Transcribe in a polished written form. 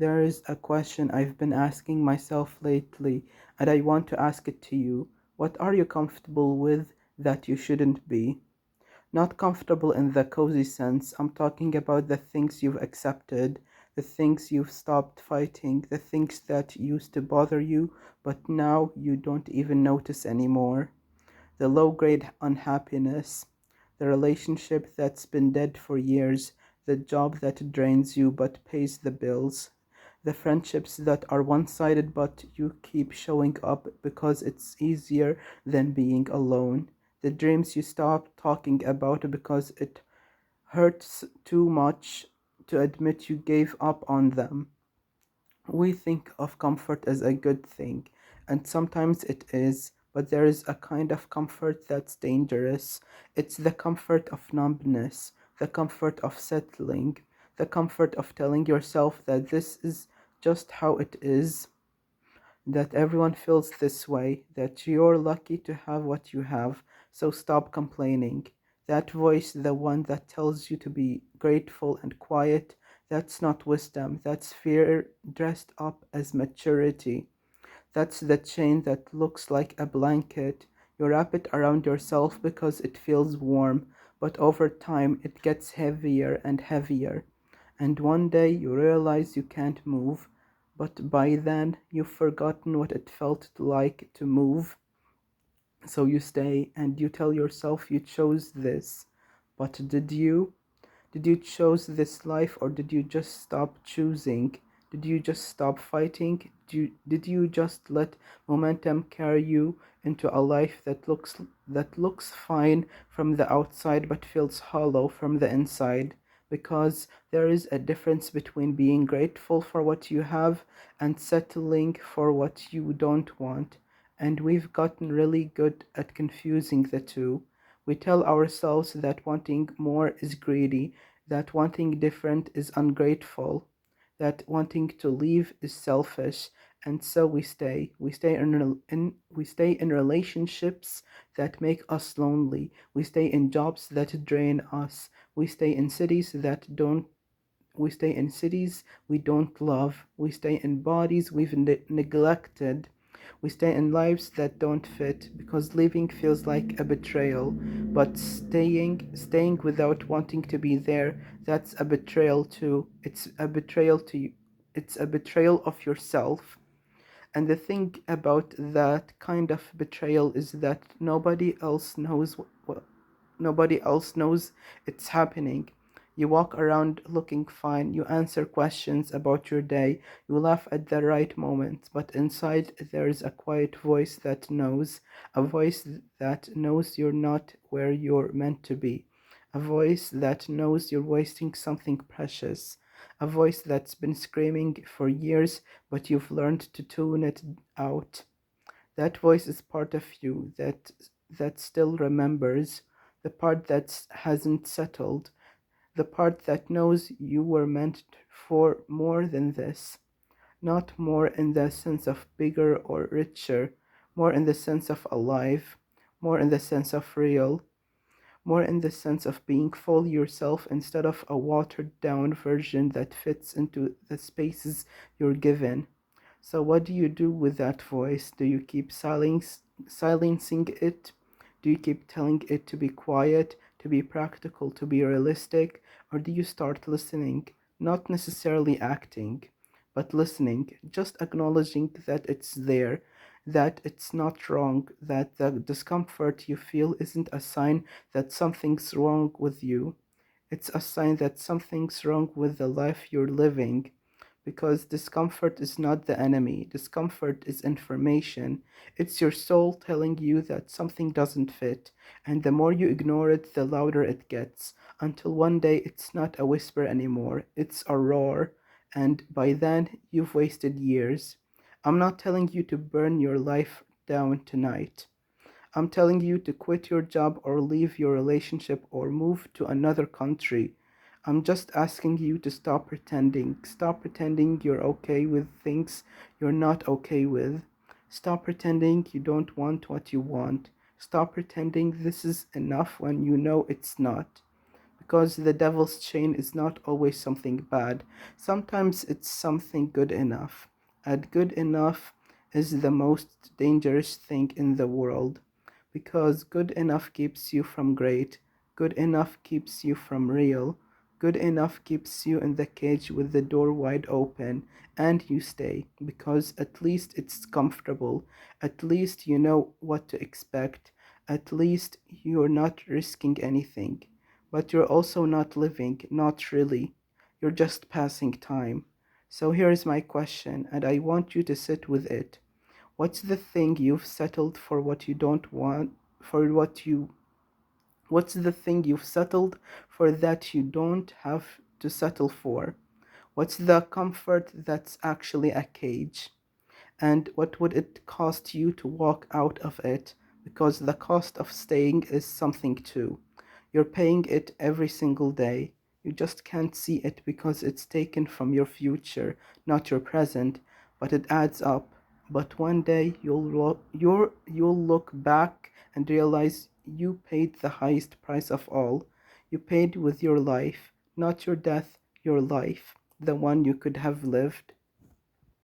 There is a question I've been asking myself lately, and I want to ask it to you. What are you comfortable with that you shouldn't be? Not comfortable in the cozy sense. I'm talking about the things you've accepted, the things you've stopped fighting, the things that used to bother you, but now you don't even notice anymore. The low grade unhappiness, the relationship that's been dead for years, the job that drains you but pays the bills, the friendships that are one sided but you keep showing up because it's easier than being alone, the dreams you stop talking about because it hurts too much to admit you gave up on them. We think of comfort as a good thing, and sometimes it is, but there is a kind of comfort that's dangerous. It's the comfort of numbness, the comfort of settling, the comfort of telling yourself that this is just how it is, that everyone feels this way, that you're lucky to have what you have, so stop complaining. That voice, the one that tells you to be grateful and quiet, that's not wisdom, that's fear dressed up as maturity. That's the chain that looks like a blanket. You wrap it around yourself because it feels warm, but over time it gets heavier and heavier. And one day you realize you can't move, but by then you've forgotten what it felt like to move. So you stay and you tell yourself you chose this. But did you? Did you choose this life or did you just stop choosing? Did you just stop fighting? Did you just let momentum carry you into a life that looks fine from the outside but feels hollow from the inside? Because there is a difference between being grateful for what you have and settling for what you don't want. And we've gotten really good at confusing the two. We tell ourselves that wanting more is greedy, that wanting different is ungrateful, that wanting to leave is selfish, and so we stay. We stay in relationships that make us lonely. We stay in jobs that drain us. We stay in cities that don't we stay in cities we don't love. We stay in bodies we've neglected. We stay in lives that don't fit because leaving feels like a betrayal, but staying without wanting to be there, that's a betrayal too. It's a betrayal to you. It's a betrayal of yourself. And the thing about that kind of betrayal is that nobody else knows it's happening. You walk around looking fine, you answer questions about your day, you laugh at the right moments, but inside there is a quiet voice that knows, a voice that knows you're not where you're meant to be, a voice that knows you're wasting something precious, a voice that's been screaming for years, but you've learned to tune it out. That voice is part of you that still remembers, the part that hasn't settled, the part that knows you were meant for more than this. Not more in the sense of bigger or richer, more in the sense of alive, more in the sense of real, more in the sense of being full yourself instead of a watered down version that fits into the spaces you're given. So, what do you do with that voice? Do you keep silencing it? Do you keep telling it to be quiet, to be practical, to be realistic? Or do you start listening? Not necessarily acting, but listening, just acknowledging that it's there, that it's not wrong, that the discomfort you feel isn't a sign that something's wrong with you. It's a sign that something's wrong with the life you're living. Because discomfort is not the enemy, discomfort is information. It's your soul telling you that something doesn't fit, and the more you ignore it, the louder it gets, until one day it's not a whisper anymore, it's a roar, and by then you've wasted years. I'm not telling you to burn your life down tonight. I'm telling you to quit your job or leave your relationship or move to another country. I'm just asking you to stop pretending. Stop pretending you're okay with things you're not okay with. Stop pretending you don't want what you want. Stop pretending this is enough when you know it's not. because the devil's chain is not always something bad. Sometimes it's something good enough. And good enough is the most dangerous thing in the world, because good enough keeps you from great, good enough keeps you from real, good enough keeps you in the cage with the door wide open, and you stay because at least it's comfortable, at least you know what to expect, at least you're not risking anything. But you're also not living, not really. You're just passing time. So here's my question, and I want you to sit with it. What's the thing you've settled for what you don't want, for what you what's the thing you've settled for that you don't have to settle for? What's the comfort that's actually a cage? And what would it cost you to walk out of it? Because the cost of staying is something too. You're paying it every single day. You just can't see it because it's taken from your future, not your present, but it adds up. But one day you'll look back and realize you paid the highest price of all. You paid with your life, not your death, your life, the one you could have lived.